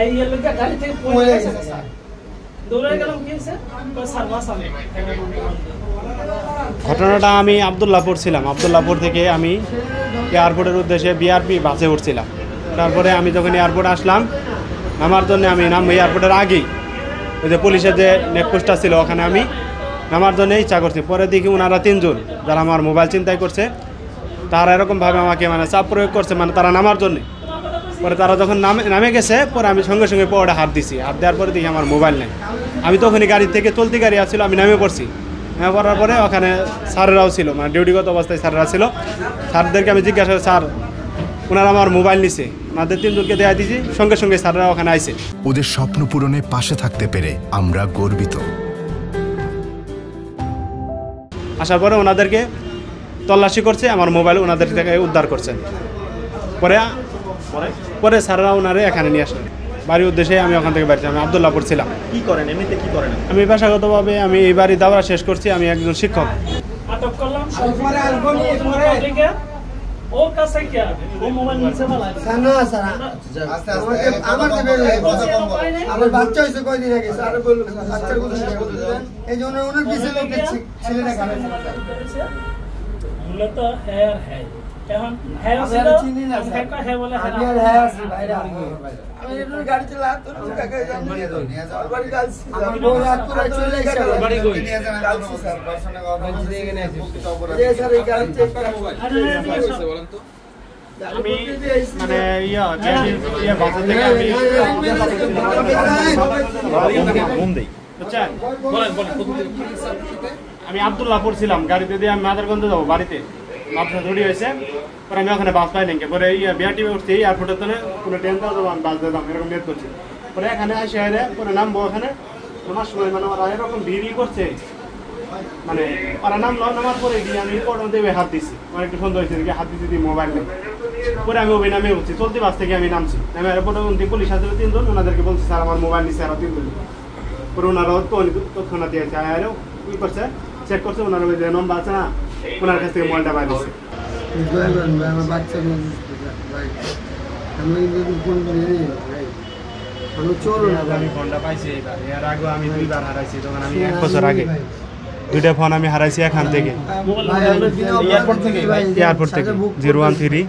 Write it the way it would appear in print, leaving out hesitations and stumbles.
এই এলাকা গাড়ি থেকে পড়ে গেছে স্যার দৌড়ে গেলাম কি হয়েছে স্যার বাসালে ঘটনাটা আমি আব্দুল্লাহপুর ছিলাম। আব্দুল্লাহপুর থেকে আমি এয়ারপোর্টের উদ্দেশ্যে বিআরপি বাসে উঠছিলাম। তারপরে আমি যখন এয়ারপোর্টে আসলাম নামার জন্য আমি এয়ারপোর্টের আগেই ওই যে পুলিশের যে নেকপোস্টটা ছিল ওখানে আমি নামার জন্য ইচ্ছা করছি। পরে দেখি ওনারা 3 জন যারা আমার মোবাইল চিন্তাই করছে তারা এরকমভাবে আমাকে মানে চাপ প্রয়োগ করছে, মানে তারা নামার জন্যে। পরে তারা যখন নামে গেছে পরে আমি সঙ্গে সঙ্গে পরে হাত দিছি। হাত দেওয়ার পরে দেখি আমার মোবাইল নেই। আমি তখনই গাড়ি থেকে চলতি গাড়ি আসছিল, আমি নামে পড়ছি। নামে পড়ার পরে ওখানে স্যারেরাও ছিল, মানে ডিউটিগত অবস্থায় স্যাররা ছিল। স্যারদেরকে আমি জিজ্ঞাসা করি, স্যার ওনারা আমার মোবাইল নিছে, ওনাদের 3 জনকে দেয়া দিয়েছি। সঙ্গে সঙ্গে স্যাররা ওখানে আইছে। ওদের স্বপ্ন পূরণে পাশে থাকতে পেরে আমরা গর্বিত। আসার পরে ওনাদেরকে তল্লাশি করছে, আমার মোবাইল ওনাদের থেকে উদ্ধার করছেন। পরে স্যাররা ওনারে এখানে নিয়ে আসলেন বাড়ির উদ্দেশ্যে। আমি ওখান থেকে বাড়িতে, আমি আব্দুল্লাহপুর ছিলাম। কি করেন এমনিতে, কি করেন? আমি পেশাগতভাবে আমি এই বাড়ি দাওরা শেষ করছি, আমি একজন শিক্ষক। আটক করলাম ওর কাছে কি ও মোবাইল নিচে ফেলা না স্যার আস্তে আস্তে আমার বাচ্চা হইছে কয়দিন আগে স্যার বলল বাচ্চার কথা বলতেন এই জন্য ওনার পিছনে লোক ছেলেটা খাবে মূলত হেয়ার হ্যায় এখন হ্যায় ছিল হ্যায় বলে হ্যায় আছে ভাইরা আমি একটু গাড়ি চালা তো কাকা জান নিয়ে যাও বাড়ি যাচ্ছি আমি বলে আকুরা চলে গেছে বাড়ি কই নিয়ে যান যাচ্ছি স্যার পার্সোনাল গভর্নমেন্ট দিয়ে গেছে যে স্যার এই গাড়ি চেক করা মোবাইল বলেন তো আমি মানে বাসা থেকে আমি আমি আব্দুল্লাহপুর ছিলাম। গাড়িতে দিয়ে আমি মাদারগঞ্জে যাবো বাড়িতে। বাসটা ছুটি হয়েছে, পরে আমি ওখানে বাস পাই নাকি। পরে বিআরটি উঠছি, এয়ারপোর্টের জন্য কোনো ট্রেন দেওয়া যাবো, আমি বাস দিতাম এরকম নেট করছি। পরে এখানে আসে পরে নামবো। ওখানে নামার সময় মানে ওরা এরকম ভিড়ই করছে, মানে ওরা নামার পরে গিয়ে আমি পড়ো দেবে হাত দিচ্ছি। আমার একটু সুন্দর হয়েছে হাত দিতে দিয়ে মোবাইল নেই। পরে আমি ওই নামে উঠছি, চলতি বাস থেকে আমি নামছি। নামে পরে পুলিশ আসলে 3 জন, ওনাদেরকে বলছি স্যার আমার মোবাইল নিচ্ছে আরো 3 জন। পরে ওনারা তৎক্ষণাৎ দিয়েছে, আরও কি করছে চেক করছে। ওনারা ওই যে নম্বর আছে না, ওনার কাছ থেকে মোবাইলটা বাইরে দিচ্ছে। আমার বাচ্চা আমি ফোন করে আমি চলো না আমি ফোনটা পাইছি এইবার। এর আগে আমি 2 বার হারাইছি, তখন আমি 1 বছর আগে 2টা ফোন আমি হারাইছি এখান থেকে, এয়ারপোর্ট থেকে 013